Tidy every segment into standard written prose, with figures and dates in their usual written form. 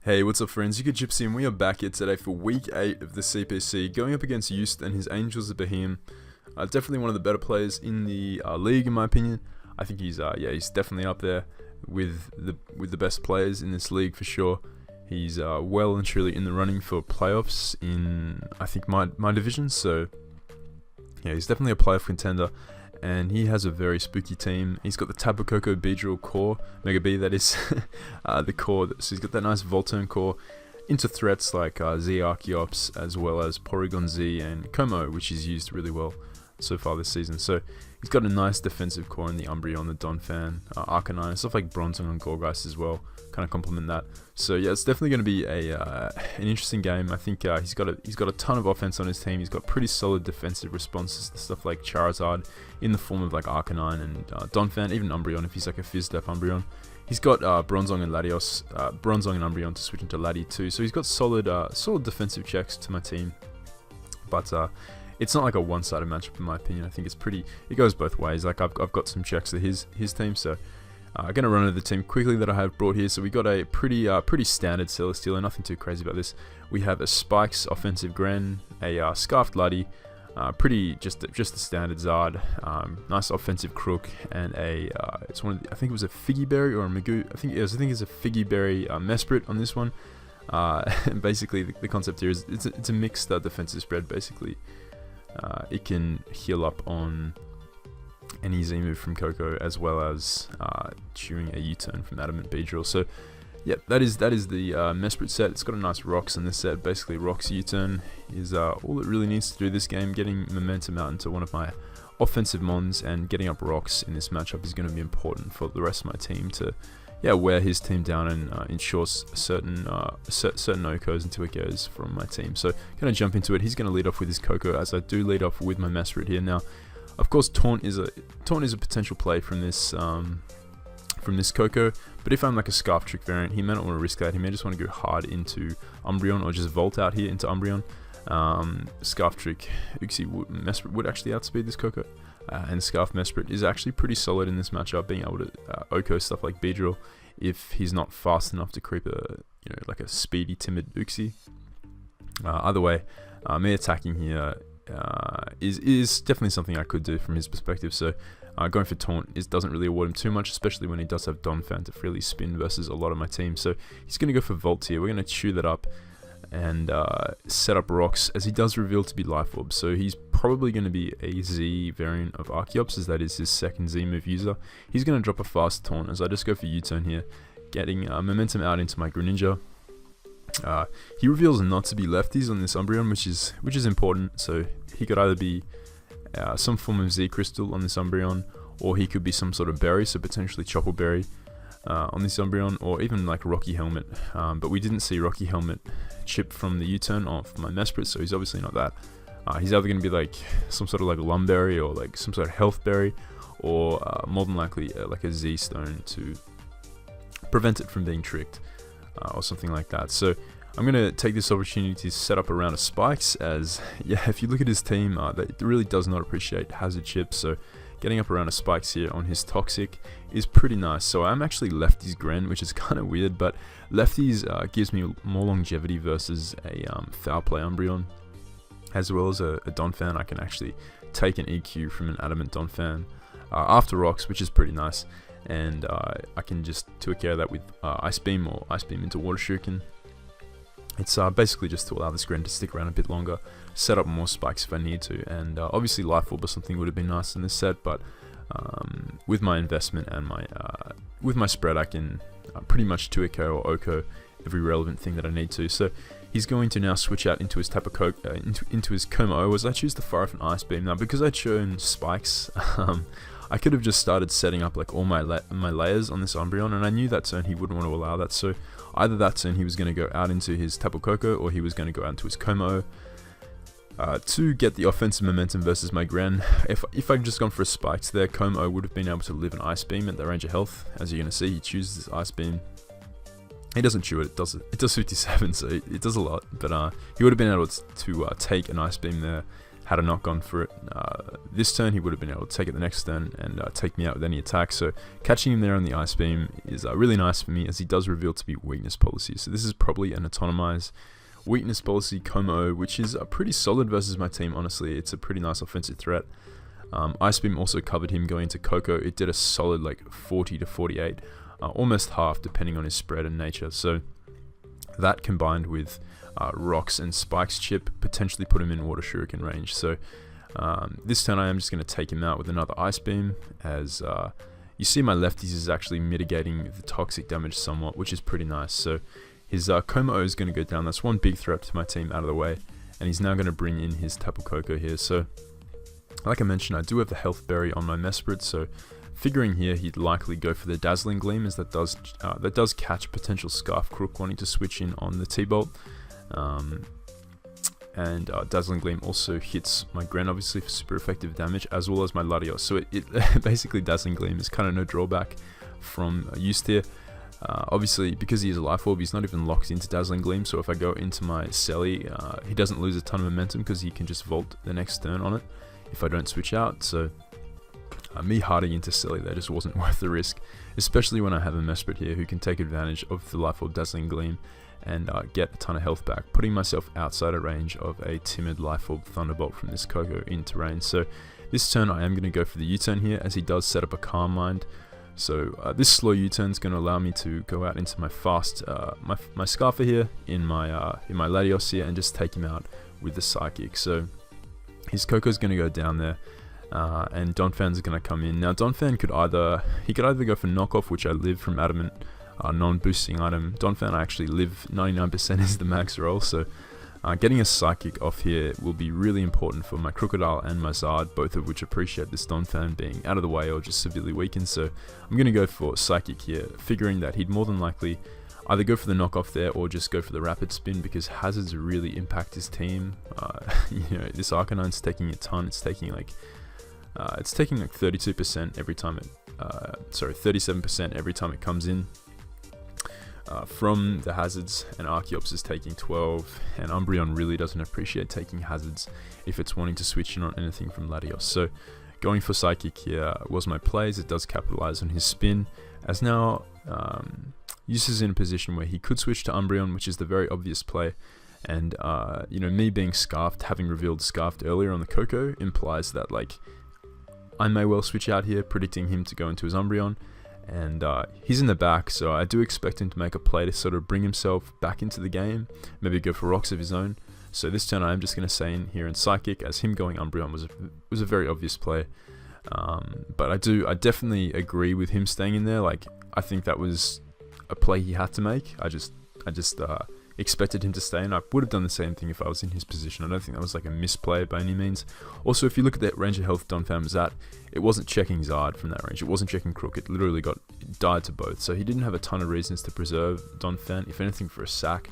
Hey, what's up friends, Gypsy and we are back here today for week 8 of the CPC, going up against Joost and his Angels of Beheeyeim. Definitely one of the better players in the league in my opinion. I think he's definitely up there with the best players in this league for sure. He's well and truly in the running for playoffs in, I think, my division, so yeah, he's definitely a playoff contender. And he has a very spooky team. He's got the type of Koko-Bee drill core, Mega B that is, the core. So he's got that nice Volturn core into threats like Z Archeops, as well as Porygon Z and Como, which he's used really well so far this season. So he's got a nice defensive core in the Umbreon, the Donphan, Arcanine, stuff like Bronzong and Gorgeist as well, kind of complement that. So yeah, it's definitely going to be an interesting game. I think he's got a ton of offense on his team. He's got pretty solid defensive responses to stuff like Charizard in the form of like Arcanine and Donphan, even Umbreon if he's like a Fizz-Def Umbreon. He's got Bronzong and Latios, Bronzong and Umbreon to switch into Lati too. So he's got solid defensive checks to my team, but it's not like a one-sided matchup in my opinion. I think it goes both ways. Like I've got some checks to his team, so I'm going to run over the team quickly that I have brought here. So we got a pretty standard Celesteela, nothing too crazy about this. We have a Spikes offensive Gren, a Scarfed Lati, just the standard Zard, nice offensive Crook, and I think it was a Figgy Berry or a Magoo. I think it's a Figgy Berry Mesprit on this one. And basically the concept here is it's a mixed defensive spread. Basically, it can heal up on any Z move from Koko, as well as chewing a U-turn from Adamant Beedrill. So yeah, that is the Mesprit set. It's got a nice Rocks in this set. Basically, Rocks U-turn is all it really needs to do this game. Getting momentum out into one of my offensive mons and getting up Rocks in this matchup is going to be important for the rest of my team to wear his team down and ensure certain Okos and Tuikos from my team. So going to jump into it. He's going to lead off with his Koko, as I do lead off with my Mesprit here. Now, of course, Taunt is a potential play from this Koko, but if I'm like a Scarf Trick variant, he may not want to risk that. He may just want to go hard into Umbreon or just Volt out here into Umbreon. Scarf Trick Mesprit would actually outspeed this Koko, and Scarf Mesprit is actually pretty solid in this matchup, being able to Oko stuff like Beedrill if he's not fast enough to creep like a speedy timid Uxie. Either way, me attacking here is definitely something I could do from his perspective. So going for Taunt doesn't really award him too much, especially when he does have Donphan to freely spin versus a lot of my team. So he's going to go for Volt here. We're going to chew that up and set up Rocks, as he does reveal to be Life Orb. So he's probably going to be a Z variant of Archeops, as that is his second Z move user. He's going to drop a fast Taunt, as I just go for U-turn here, getting momentum out into my Greninja. He reveals not to be lefties on this Umbreon, which is important. So he could either be some form of Z Crystal on this Umbreon, or he could be some sort of berry, so potentially Chople Berry on this Umbreon, or even like Rocky Helmet. But we didn't see Rocky Helmet chip from the U-turn off my Mesprit, so he's obviously not that. He's either going to be like some sort of like Lumberry or like some sort of Health Berry, or more than likely like a Z Stone to prevent it from being tricked. Or something like that. So I'm going to take this opportunity to set up a round of Spikes, as if you look at his team, that really does not appreciate Hazard Chips. So getting up a round of Spikes here on his Toxic is pretty nice. So I'm actually Lefties Gren, which is kind of weird, but Lefties gives me more longevity versus a Foul Play Umbreon, as well as a Donphan. I can actually take an EQ from an Adamant Donphan after Rocks, which is pretty nice. And I can just take care of that with Ice Beam or Ice Beam into Water Shuriken. It's basically just to allow this Gren to stick around a bit longer, set up more Spikes if I need to, and obviously Life Orb or something would have been nice in this set, but with my investment and with my spread, I can pretty much Tuiko or Oko every relevant thing that I need to. So he's going to now switch out into his Tapu Koko, into his Como, as I choose to fire off an Ice Beam. Now, because I'd shown Spikes, I could have just started setting up like all my layers on this Umbreon, and I knew that turn he wouldn't want to allow that. So either that turn he was going to go out into his Tapu Koko, or he was going to go out into his Como to get the offensive momentum versus my Gren. If I'd just gone for a Spikes there, Como would have been able to live an Ice Beam at the range of health. As you're going to see, he chooses this Ice Beam. He doesn't chew it, it does 57, so it does a lot, but he would have been able to take an Ice Beam there had I not gone for it this turn, he would have been able to take it the next turn and take me out with any attack. So catching him there on the Ice Beam is really nice for me, as he does reveal to be weakness policy. So this is probably an autonomize weakness policy Como, which is pretty solid versus my team. Honestly, it's a pretty nice offensive threat. Ice Beam also covered him going into Koko. It did a solid like 40 to 48, almost half depending on his spread and nature. So that combined with Rocks and Spike's chip potentially put him in Water Shuriken range. So this turn I am just going to take him out with another Ice Beam, as you see my lefties is actually mitigating the toxic damage somewhat, which is pretty nice. So his Como is going to go down. That's one big threat to my team out of the way, and he's now going to bring in his Tapu Koko here. So like I mentioned, I do have the Health Berry on my Mesprit, so figuring here he'd likely go for the Dazzling Gleam, as that does catch potential Scarf Crook wanting to switch in on the T-Bolt. And Dazzling Gleam also hits my Gren, obviously, for super effective damage, as well as my Latios. So it basically, Dazzling Gleam is kind of no drawback from Joost here. Obviously, because he is a Life Orb, he's not even locked into Dazzling Gleam, so if I go into my Selly, he doesn't lose a ton of momentum because he can just Volt the next turn on it if I don't switch out. So me harding into Selly there just wasn't worth the risk, especially when I have a Mesprit here who can take advantage of the Life Orb Dazzling Gleam and get a ton of health back, putting myself outside of range of a timid Life Orb Thunderbolt from this Koko into range. So this turn I am going to go for the U-turn here, as he does set up a Calm Mind. So this slow U-turn is going to allow me to go out into my fast, my Scarfer here in my Latios here, and just take him out with the Psychic. So his Koko is going to go down there, and Donphan's going to come in. Now Donphan could either go for Knockoff, which I live from Adamant, non-boosting item. Donphan I actually live 99% is the max roll, so getting a Psychic off here will be really important for my Crocodile and my Zard, both of which appreciate this Donphan being out of the way or just severely weakened. So I'm going to go for Psychic here, figuring that he'd more than likely either go for the knockoff there or just go for the Rapid Spin, because hazards really impact his team. You know, this Arcanine's taking a ton. It's taking like 32% every time it, 37% every time it comes in from the hazards, and Archeops is taking 12, and Umbreon really doesn't appreciate taking hazards if it's wanting to switch in on anything from Latios. So going for Psychic here was my plays. It does capitalize on his spin, as now Joost is in a position where he could switch to Umbreon, which is the very obvious play. And you know, me being Scarfed, having revealed Scarfed earlier on the Koko, implies that like I may well switch out here, predicting him to go into his Umbreon. And he's in the back, so I do expect him to make a play to sort of bring himself back into the game, maybe go for Rocks of his own. So this turn I am just going to stay in here in Psychic, as him going Umbreon was a very obvious play. But I definitely agree with him staying in there. Like, I think that was a play he had to make. I just expected him to stay, and I would have done the same thing if I was in his position. I don't think that was like a misplay by any means. Also, if you look at that range of health Donphan was at, it wasn't checking Zard from that range. It wasn't checking Crook. It literally died to both. So he didn't have a ton of reasons to preserve Donphan, if anything for a sack.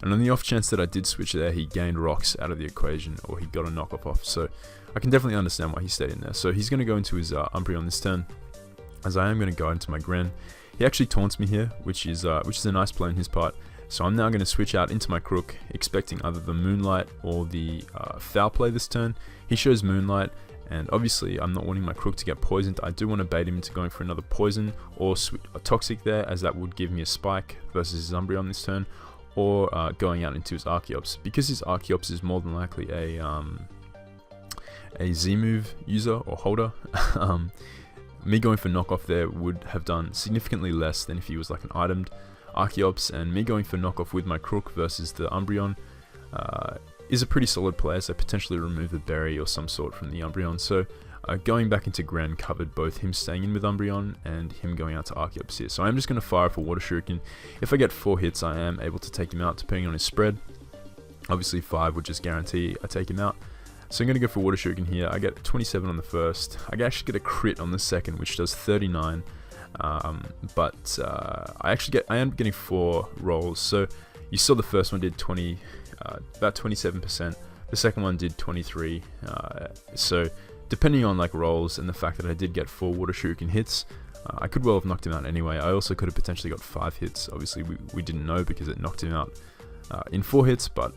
And on the off chance that I did switch there, he gained Rocks out of the equation, or he got a knockoff off. So I can definitely understand why he stayed in there. So he's going to go into his Umbreon this turn, as I am going to go into my Gren. He actually taunts me here, which is a nice play on his part. So I'm now going to switch out into my Crook, expecting either the Moonlight or the Foul Play this turn. He shows Moonlight, and obviously I'm not wanting my Crook to get poisoned. I do want to bait him into going for another Poison or a Toxic there, as that would give me a Spike versus his Umbreon this turn, or going out into his Archeops. Because his Archeops is more than likely a Z-move user or holder, me going for knockoff there would have done significantly less than if he was like an itemed Archeops, and me going for knockoff with my Crook versus the Umbreon is a pretty solid play, so potentially remove the Berry or some sort from the Umbreon. So going back into Gren covered both him staying in with Umbreon and him going out to Archeops here. So I'm just going to fire for Water Shuriken. If I get 4 hits, I am able to take him out depending on his spread. Obviously 5 would just guarantee I take him out. So I'm going to go for Water Shuriken here. I get 27 on the first. I actually get a crit on the second, which does 39. But I am getting 4 rolls. So you saw the first one did about 27%. The second one did 23. So depending on like rolls and the fact that I did get 4 Water Shuriken hits, I could well have knocked him out anyway. I also could have potentially got 5 hits. Obviously we didn't know because it knocked him out in 4 hits, but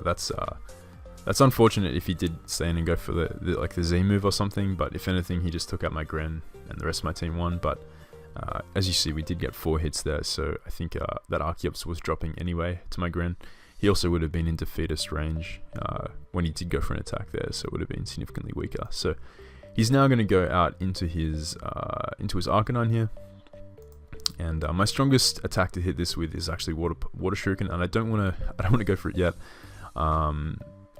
that's That's unfortunate if he did stay in and go for the Z move or something, but if anything, he just took out my Gren and the rest of my team won. But as you see, we did get 4 hits there, so I think that Archeops was dropping anyway to my Gren. He also would have been in defeatist range when he did go for an attack there, so it would have been significantly weaker. So he's now going to go out into his Arcanine here. And my strongest attack to hit this with is actually Water Shuriken, and I don't want to go for it yet.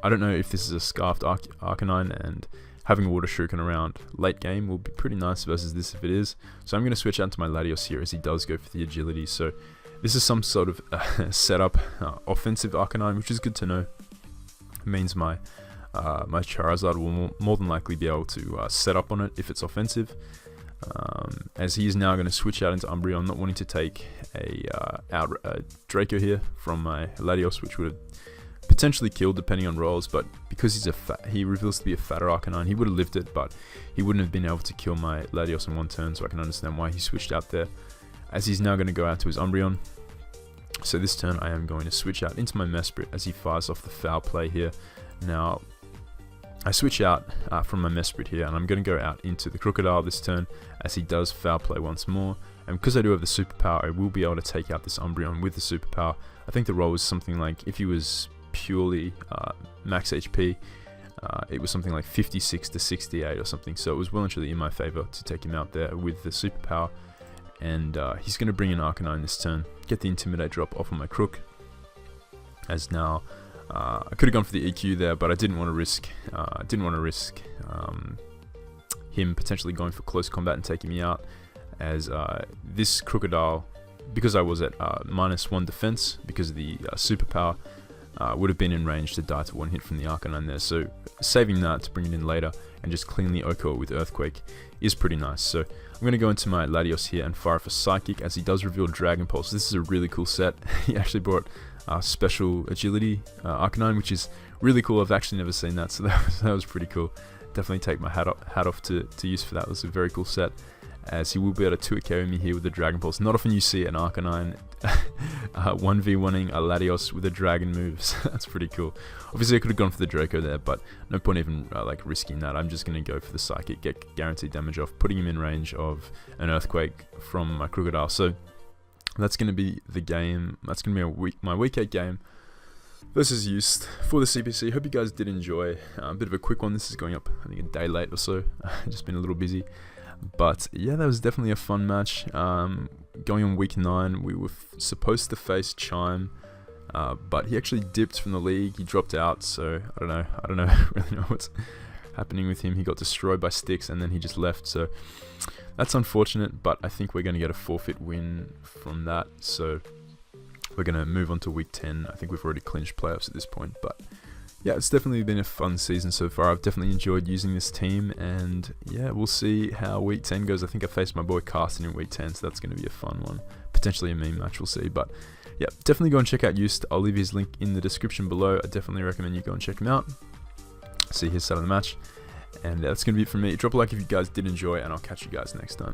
I don't know if this is a Scarfed Arcanine, and having a Water Shuriken around late game will be pretty nice versus this if it is. So I'm going to switch out to my Latios here as he does go for the agility. So this is some sort of setup offensive Arcanine, which is good to know. It means my Charizard will more than likely be able to set up on it if it's offensive. As he is now going to switch out into Umbreon, not wanting to take a Draco here from my Latios, which would have potentially killed depending on rolls, but because he reveals to be a fatter Arcanine, he would have lived it, but he wouldn't have been able to kill my Latios in one turn, so I can understand why he switched out there. As he's now going to go out to his Umbreon, so this turn I am going to switch out into my Mesprit as he fires off the Foul Play here. Now I switch out from my Mesprit here, and I'm going to go out into the Crocodile this turn as he does Foul Play once more. And because I do have the Superpower, I will be able to take out this Umbreon with the Superpower. I think the roll was something like, if he was purely max HP, it was something like 56 to 68 or something, so it was well and truly in my favor to take him out there with the Superpower. And he's going to bring in Arcanine this turn, get the Intimidate drop off on my Crook, as now I could have gone for the EQ there, but I didn't want to risk him potentially going for close combat and taking me out, as this Crocodile, because I was at -1 defense because of the Superpower, would have been in range to die to one hit from the Arcanine there. So saving that to bring it in later and just cleanly OHKO it with Earthquake is pretty nice. So I'm going to go into my Latios here and fire for Psychic as he does reveal Dragon Pulse. This is a really cool set. He actually brought special agility Arcanine, which is really cool. I've actually never seen that, so that was pretty cool. Definitely take my hat off to Joost for that. It was a very cool set, as he will be able to 2-hit carry me here with the Dragon Pulse. Not often you see an Arcanine 1v1ing a Latios with a Dragon move, so that's pretty cool. Obviously I could have gone for the Draco there, but no point even like risking that. I'm just going to go for the Psychic, get guaranteed damage off, putting him in range of an Earthquake from my Crocodile. So that's going to be the game. That's going to be my week 8 game versus Joost for the CPC. Hope you guys did enjoy. A bit of a quick one. This is going up, I think, a day late or so. Just been a little busy. But yeah, that was definitely a fun match. Going on week 9, we were supposed to face Chime, but he actually dipped from the league. He dropped out, so I don't really know what's happening with him. He got destroyed by Styx and then he just left, so that's unfortunate, but I think we're going to get a forfeit win from that. So we're going to move on to week 10. I think we've already clinched playoffs at this point, but yeah, it's definitely been a fun season so far. I've definitely enjoyed using this team, and yeah, we'll see how week 10 goes. I think I faced my boy Carsten in week 10, so that's going to be a fun one. Potentially a meme match, we'll see. But yeah, definitely go and check out Joost. I'll leave his link in the description below. I definitely recommend you go and check him out. See his side of the match. And that's going to be it from me. Drop a like if you guys did enjoy, and I'll catch you guys next time.